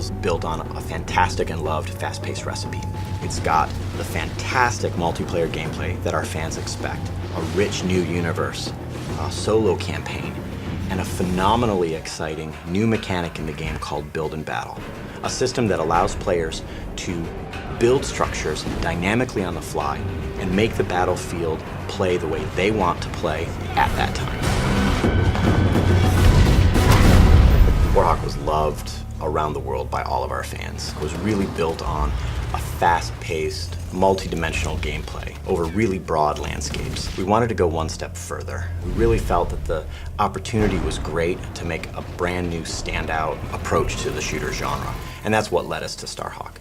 is built on a fantastic and loved fast-paced recipe. It's got the fantastic multiplayer gameplay that our fans expect, a rich new universe, a solo campaign, and a phenomenally exciting new mechanic in the game called Build and Battle, a system that allows players to build structures dynamically on the fly and make the battlefield play the way they want to play at that time. Warhawk was loved around the world by all of our fans. It was really built on a fast-paced, multi-dimensional gameplay over really broad landscapes. We wanted to go one step further. We really felt that the opportunity was great to make a brand new standout approach to the shooter genre, and that's what led us to Starhawk.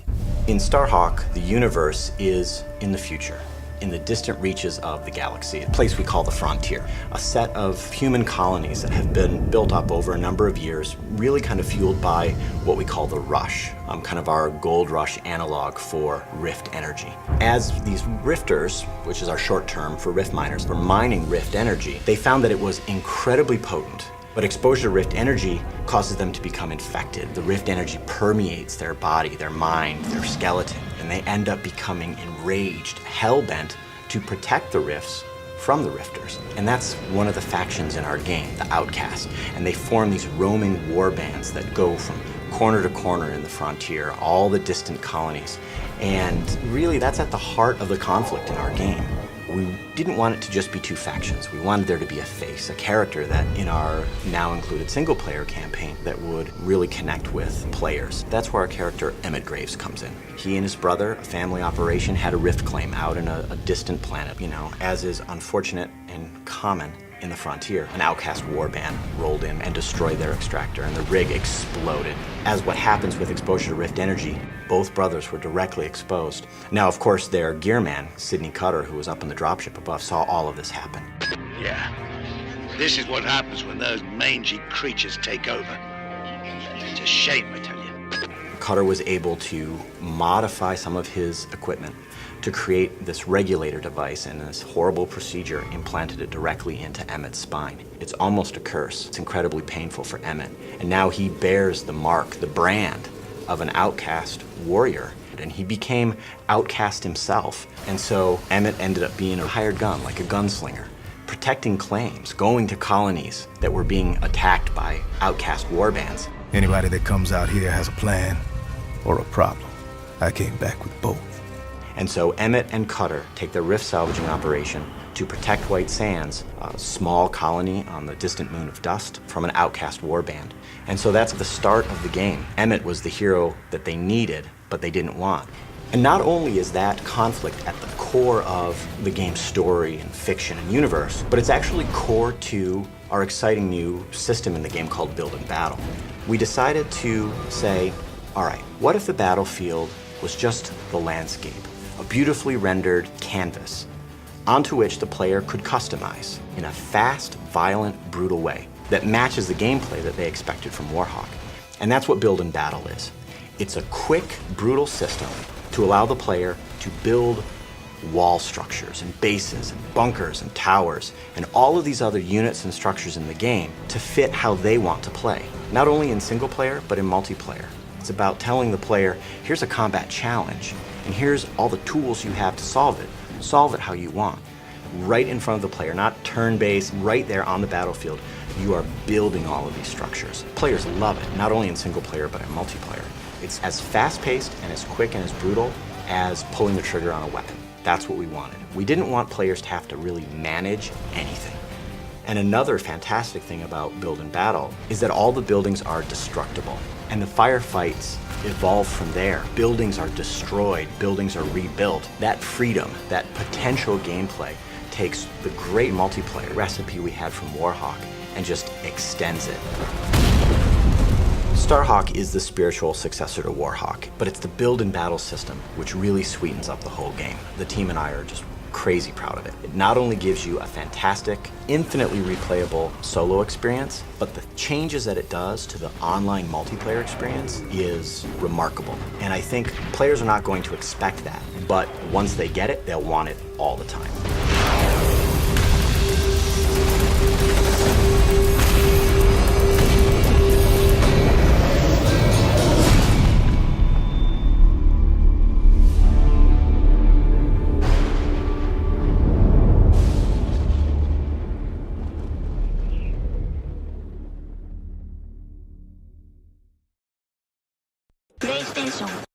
In Starhawk, the universe is in the future, in the distant reaches of the galaxy, a place we call the Frontier, a set of human colonies that have been built up over a number of years, really kind of fueled by what we call the Rush, kind of our gold rush analog for Rift energy. As these rifters, which is our short term for rift miners, were mining Rift energy, they found that it was incredibly potent. But exposure to Rift energy causes them to become infected. The Rift energy permeates their body, their mind, their skeleton, and they end up becoming enraged, hell-bent to protect the Rifts from the Rifters. And that's one of the factions in our game, the Outcast. And they form these roaming war bands that go from corner to corner in the Frontier, all the distant colonies. And really, that's at the heart of the conflict in our game. We didn't want it to just be two factions. We wanted there to be a face, a character that in our now included single player campaign that would really connect with players. That's where our character Emmett Graves comes in. He and his brother, a family operation, had a rift claim out in a distant planet. You know, as is unfortunate and common in the Frontier, an outcast warband rolled in and destroyed their extractor, and the rig exploded. As what happens with exposure to Rift energy, both brothers were directly exposed. Now, of course, their gearman, Sidney Cutter, who was up in the dropship above, saw all of this happen. Yeah, this is what happens when those mangy creatures take over. It's a shame, I tell you. Cutter was able to modify some of his equipment to create this regulator device, and this horrible procedure implanted it directly into Emmett's spine. It's almost a curse. It's incredibly painful for Emmett. And now he bears the mark, the brand of an outcast warrior. And he became outcast himself. And so Emmett ended up being a hired gun, like a gunslinger, protecting claims, going to colonies that were being attacked by outcast warbands. Anybody that comes out here has a plan or a problem. I came back with both. And so Emmett and Cutter take their rift salvaging operation to protect White Sands, a small colony on the distant moon of Dust, from an outcast warband. And so that's the start of the game. Emmett was the hero that they needed, but they didn't want. And not only is that conflict at the core of the game's story and fiction and universe, but it's actually core to our exciting new system in the game called Build and Battle. We decided to say, all right, what if the battlefield was just the landscape? A beautifully rendered canvas onto which the player could customize in a fast, violent, brutal way that matches the gameplay that they expected from Warhawk. And that's what Build and Battle is. It's a quick, brutal system to allow the player to build wall structures and bases and bunkers and towers and all of these other units and structures in the game to fit how they want to play, not only in single player, but in multiplayer. It's about telling the player, here's a combat challenge, and here's all the tools you have to solve it. Solve it how you want. Right in front of the player, not turn-based, right there on the battlefield. You are building all of these structures. Players love it, not only in single player, but in multiplayer. It's as fast-paced and as quick and as brutal as pulling the trigger on a weapon. That's what we wanted. We didn't want players to have to really manage anything. And another fantastic thing about Build and Battle is that all the buildings are destructible, and the firefights evolve from there. Buildings are destroyed, buildings are rebuilt. That freedom, that potential gameplay takes the great multiplayer recipe we had from Warhawk and just extends it. Starhawk is the spiritual successor to Warhawk, but it's the Build and Battle system which really sweetens up the whole game. The team and I are just crazy proud of it. It not only gives you a fantastic, infinitely replayable solo experience, but the changes that it does to the online multiplayer experience is remarkable. And I think players are not going to expect that, but once they get it, they'll want it all the time. 送。